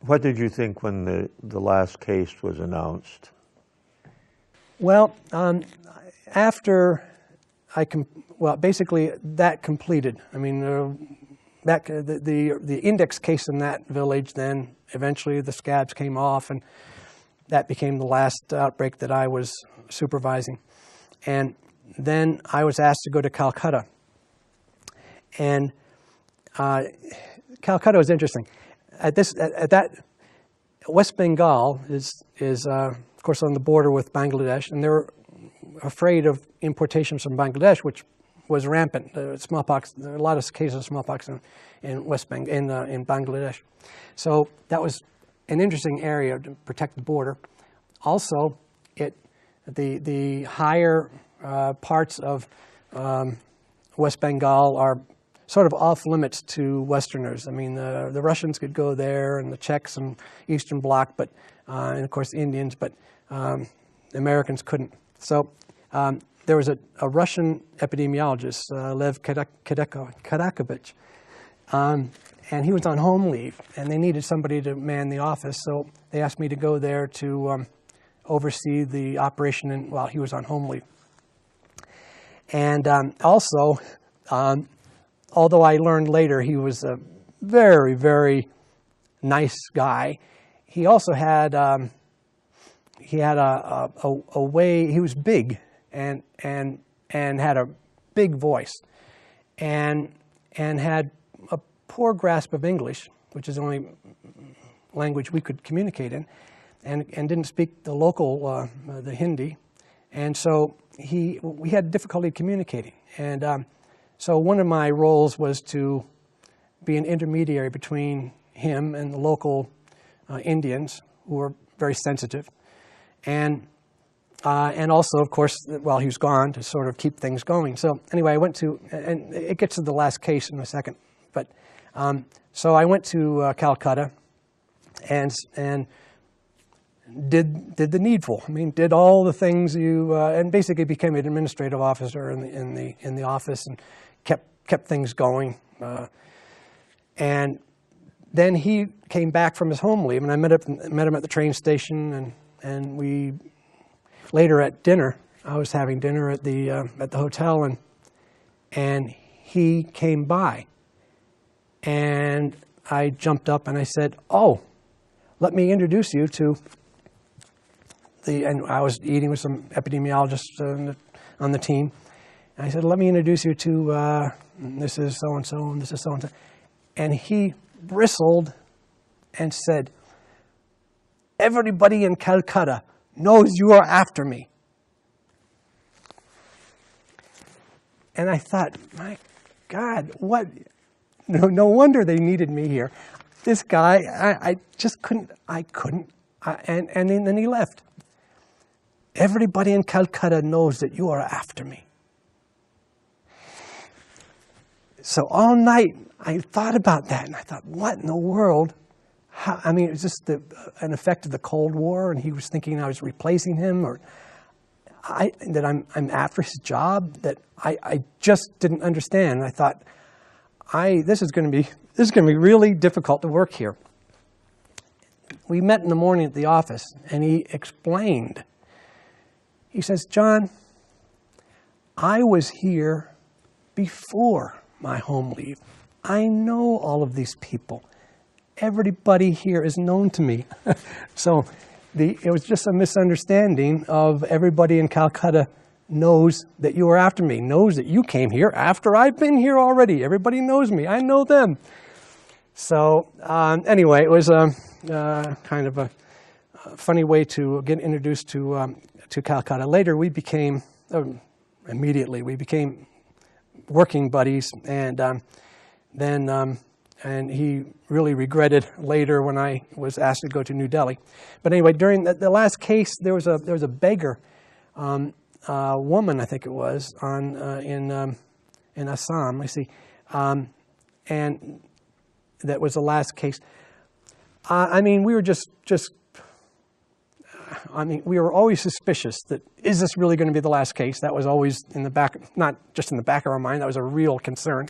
What did you think when the last case was announced? Well, after basically that completed. I mean, the index case in that village, then eventually the scabs came off, and that became the last outbreak that I was supervising. And then I was asked to go to Calcutta. And Calcutta was interesting. At that, West Bengal is of course on the border with Bangladesh, and there afraid of importations from Bangladesh, which was rampant. Smallpox, there were a lot of cases of smallpox in Bangladesh. So that was an interesting area to protect the border. Also, the higher parts of West Bengal are sort of off limits to Westerners. I mean, the Russians could go there, and the Czechs and Eastern Bloc, but and of course the Indians, but the Americans couldn't. So there was a Russian epidemiologist, Lev Kadakovich, and he was on home leave, and they needed somebody to man the office, so they asked me to go there to oversee the operation while he was on home leave. And also, although I learned later he was a very, very nice guy, he also had a way. He was big and had a big voice, and had a poor grasp of English, which is the only language we could communicate in, and didn't speak the local the Hindi, and so we had difficulty communicating. And so one of my roles was to be an intermediary between him and the local Indians, who were very sensitive, and also, of course, while he was gone, to sort of keep things going. So anyway, I went to, and it gets to the last case in a second, but so I went to Calcutta and did the needful. I mean, did all the things and basically became an administrative officer in the office and kept things going. And then he came back from his home leave, and I met him at the train station, and we later at dinner. I was having dinner at the hotel, and he came by, and I jumped up and I said, "Oh, let me introduce you to." And I was eating with some epidemiologists on the team. And I said, "Let me introduce you to this is so and so, and this is so and so." And he bristled and said, "Everybody in Calcutta knows you are after me." And I thought, my God, what? No wonder they needed me here. This guy, I just couldn't. And then he left. "Everybody in Calcutta knows that you are after me." So all night I thought about that, and I thought, what in the world? I mean, it was just an effect of the Cold War, and he was thinking I was replacing him, or that I'm after his job. That I just didn't understand. I thought, this is going to be really difficult to work here. We met in the morning at the office, and he explained. He says, "John, I was here before my home leave. I know all of these people. Everybody here is known to me." So it was just a misunderstanding of everybody in Calcutta knows that you were after me, knows that you came here after I've been here already. Everybody knows me. I know them. So anyway, it was kind of a funny way to get introduced to Calcutta. Later, we became immediately working buddies, and then he really regretted later when I was asked to go to New Delhi. But anyway, during the last case, there was a beggar woman, I think it was, in Assam. I see, and that was the last case. I mean, we were just. I mean, we were always suspicious that, is this really going to be the last case? That was always in the back, not just in the back of our mind, that was a real concern.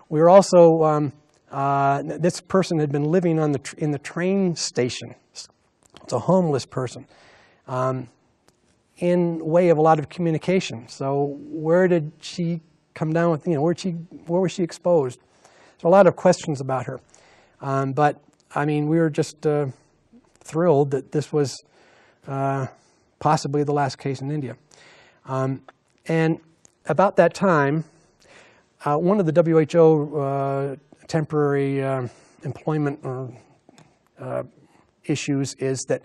We were also, this person had been living in the train station. It's a homeless person, in way of a lot of communication. So where did she come down with, where was she exposed? So a lot of questions about her. But, I mean, we were just thrilled that this was possibly the last case in India. And about that time, one of the WHO temporary employment issues is that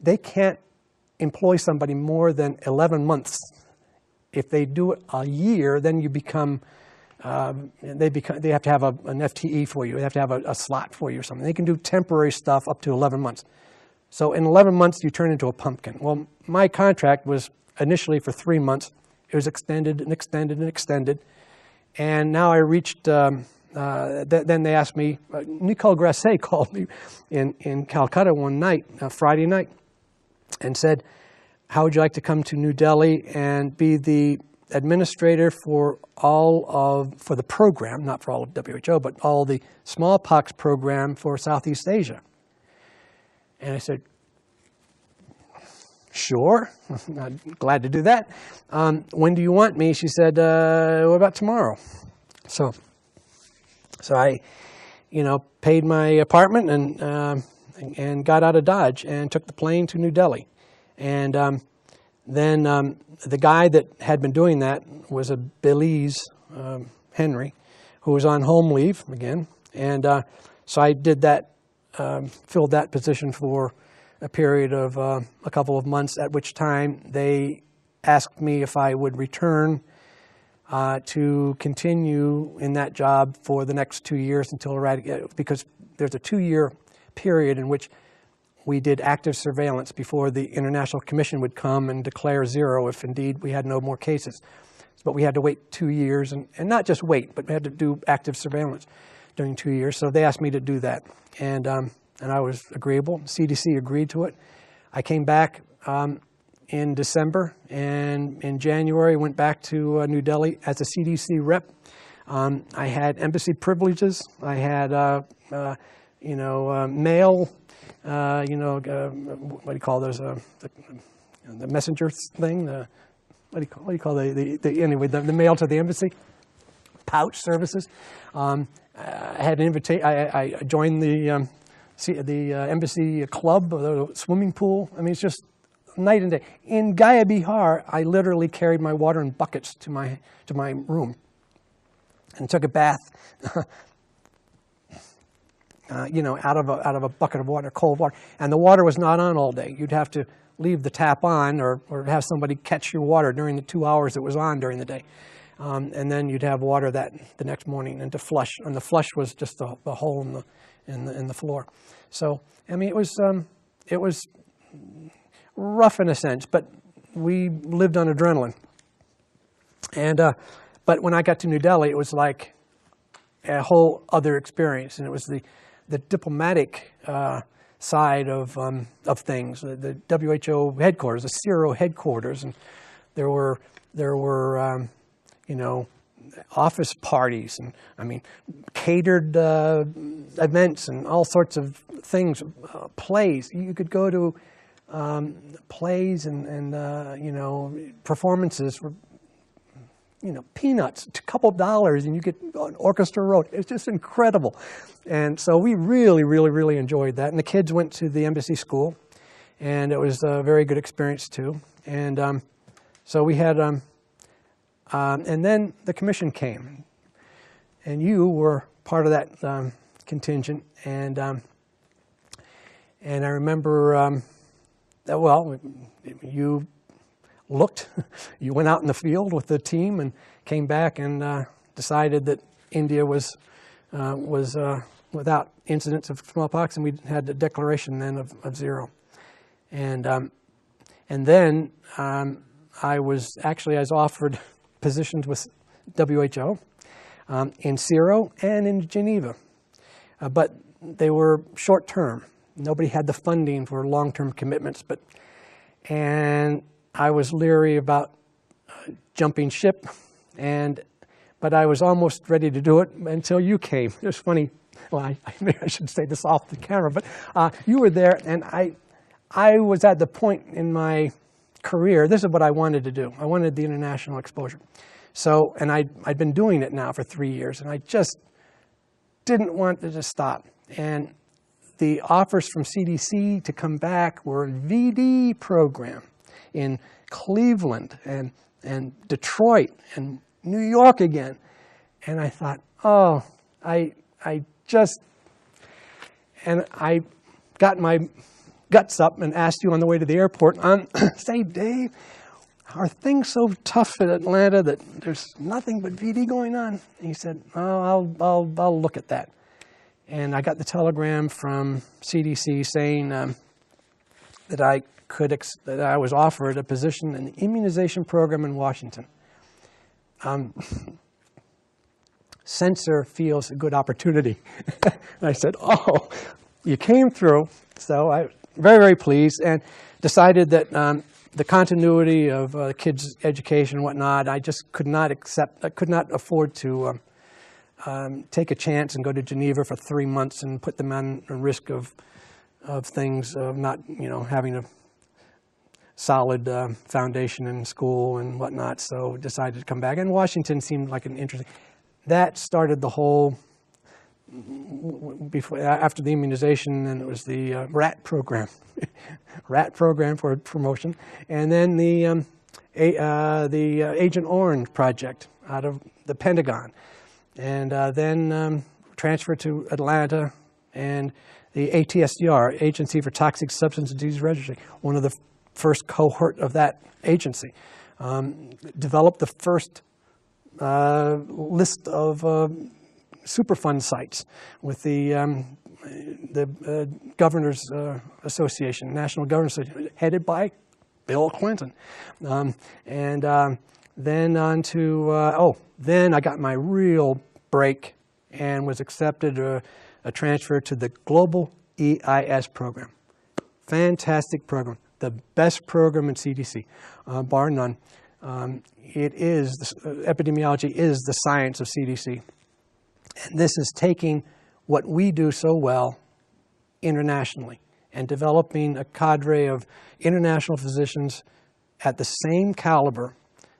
they can't employ somebody more than 11 months if they do it a year, then you become, they have to have an FTE for you. They have to have a slot for you or something. They can do temporary stuff up to 11 months. So in 11 months, you turn into a pumpkin. Well, my contract was initially for 3 months. It was extended and extended and extended. And now I reached, then they asked me, Nicole Grasset called me in Calcutta one night, Friday night, and said, how would you like to come to New Delhi and be the administrator for for the program, not for all of WHO, but all the smallpox program for Southeast Asia? And I said, sure, I'm glad to do that. When do you want me? She said, what about tomorrow? So I, paid my apartment and got out of Dodge and took the plane to New Delhi. And then the guy that had been doing that was a Belize, Henry, who was on home leave again. And so I did that, filled that position for a period of a couple of months, at which time they asked me if I would return to continue in that job for the next 2 years until because there's a 2-year period in which we did active surveillance before the International Commission would come and declare zero if indeed we had no more cases. But we had to wait 2 years, and not just wait, but we had to do active surveillance during 2 years. So they asked me to do that, and I was agreeable. CDC agreed to it. I came back in December, and in January went back to New Delhi as a CDC rep. I had embassy privileges. I had mail. What do you call those? The messenger thing. What do you call the mail to the embassy? Pouch services. I had an invitation. I joined the embassy club, the swimming pool. I mean, it's just night and day. In Gaya, Bihar, I literally carried my water in buckets to my room and took a bath. Out of a bucket of water, cold water, and the water was not on all day. You'd have to leave the tap on, or have somebody catch your water during the 2 hours it was on during the day, and then you'd have water the next morning and to flush. And the flush was just the hole in the floor. So I mean, it was rough in a sense, but we lived on adrenaline. And but when I got to New Delhi, it was like a whole other experience, and it was the diplomatic side of things, the WHO headquarters, the Sero headquarters, and there were office parties, and I mean catered events and all sorts of things, plays. You could go to plays and performances for peanuts, a couple of dollars, and you get an orchestra road. It's just incredible. And so we really, really, really enjoyed that. And the kids went to the embassy school, and it was a very good experience too. And so we had, and then the commission came, and you were part of that contingent. And I remember that, well, you went out in the field with the team and came back and decided that India was without incidents of smallpox, and we had the declaration then of zero. And then I was offered positions with WHO in Sero and in Geneva, but they were short term. Nobody had the funding for long-term commitments, and I was leery about jumping ship, but I was almost ready to do it until you came. It was funny. Well, maybe I should say this off the camera, but you were there, and I was at the point in my career. This is what I wanted to do. I wanted the international exposure. So, and I'd been doing it now for 3 years, and I just didn't want it to stop. And the offers from CDC to come back were VD program in Cleveland and Detroit and New York again. And I thought, oh, I got my guts up and asked you on the way to the airport, say, Dave, are things so tough in Atlanta that there's nothing but VD going on? And he said, oh, I'll look at that. And I got the telegram from CDC saying that I was offered a position in the immunization program in Washington. Sencer feels a good opportunity. And I said, oh, you came through. So I was very, very pleased and decided that the continuity of kids' education and whatnot, I just could not accept, I could not afford to take a chance and go to Geneva for 3 months and put them on a risk of things, of not, having a solid foundation in school and whatnot. So decided to come back. And Washington seemed like an interesting. That started the whole. After the immunization, and it was the RAT program, RAT program for promotion, and then the Agent Orange project out of the Pentagon, and then transferred to Atlanta, and the ATSDR, Agency for Toxic Substance Disease Registry, one of the first cohort of that agency, developed the first list of Superfund sites with the Governors Association, National Governors Association, headed by Bill Clinton. Then on to, then I got my real break and was accepted a transfer to the Global EIS program. Fantastic program, the best program in CDC, bar none. It is, epidemiology is the science of CDC. And this is taking what we do so well internationally and developing a cadre of international physicians at the same caliber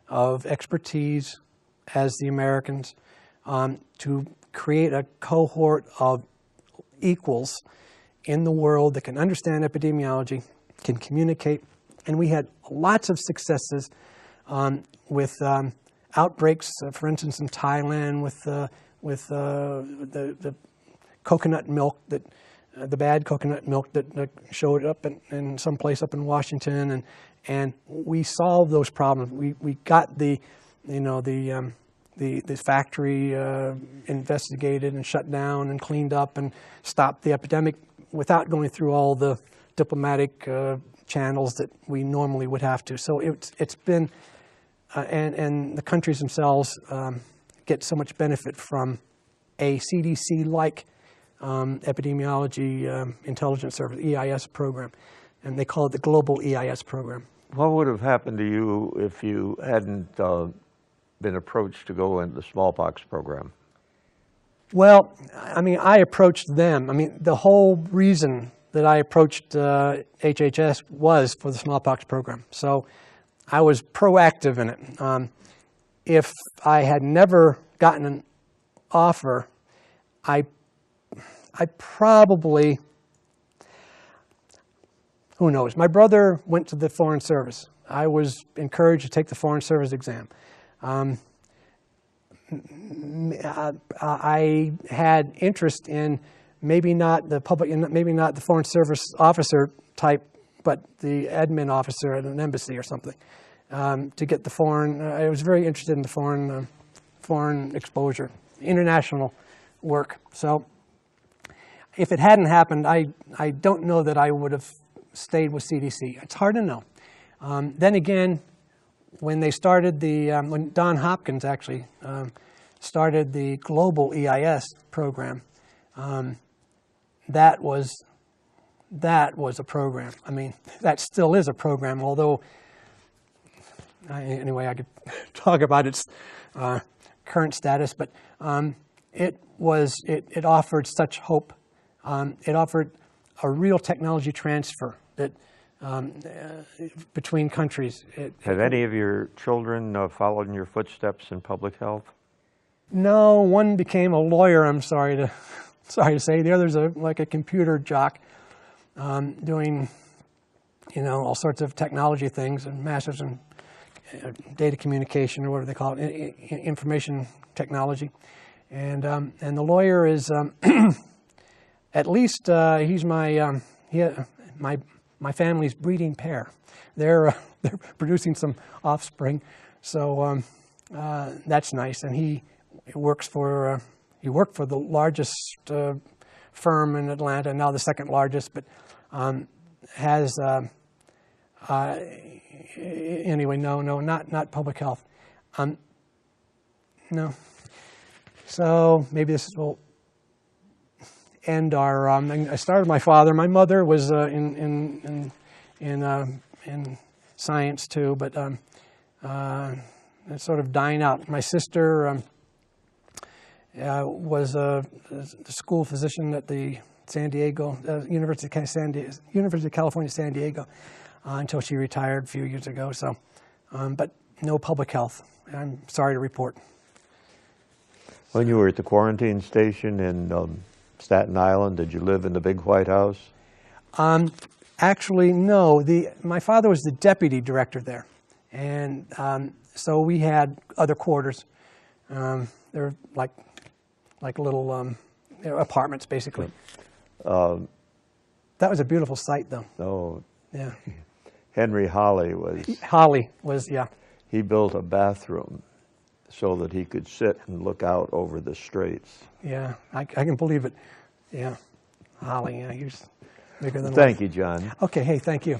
of expertise as the Americans to create a cohort of equals in the world that can understand epidemiology, can communicate. And we had lots of successes with outbreaks, for instance, in Thailand with the coconut milk the bad coconut milk that showed up in some place up in Washington, and we solved those problems. We got the factory investigated and shut down and cleaned up and stopped the epidemic without going through all the diplomatic channels that we normally would have to. So it's been, and the countries themselves get so much benefit from a CDC-like epidemiology intelligence service, EIS program, and they call it the Global EIS program. What would have happened to you if you hadn't been approached to go into the smallpox program? Well, I mean, I approached them. I mean, the whole reason that I approached HHS was for the smallpox program. So I was proactive in it. If I had never gotten an offer, I probably, who knows? My brother went to the Foreign Service. I was encouraged to take the Foreign Service exam. I had interest in maybe not the public, maybe not the Foreign Service officer type, but the admin officer at an embassy or something, to get the foreign. I was very interested in the foreign exposure, international work. So if it hadn't happened, I don't know that I would have stayed with CDC. It's hard to know. Then again, when they started when Don Hopkins actually started the Global EIS program, that was a program. I mean, that still is a program, although, anyway, I could talk about its current status, but it offered such hope. It offered a real technology transfer that between countries. Have any of your children followed in your footsteps in public health? No, one became a lawyer, I'm sorry to say. The other's like a computer jock doing, all sorts of technology things, and masters in data communication, or whatever they call it, information technology. And the lawyer is, at least he's my my family's breeding pair. They're producing some offspring, so that's nice. And he works for he worked for the largest firm in Atlanta, now the second largest, but has anyway. No, not public health. No. So maybe this will end our. I started with my father. My mother was in science too, but it's sort of dying out. My sister was a school physician at the San Diego University of California, San Diego, until she retired a few years ago. So, but no public health. I'm sorry to report. When you were at the quarantine station in Staten Island, did you live in the big White House? Actually, no. My father was the deputy director there, and so we had other quarters. They're like little apartments, basically. That was a beautiful sight, though. Oh, yeah. Henry Holly was. Yeah. He built a bathroom so that he could sit and look out over the straits. Yeah, I can believe it. Yeah, Holly. Yeah, he was bigger than life. Thank you, John. Okay. Hey, thank you.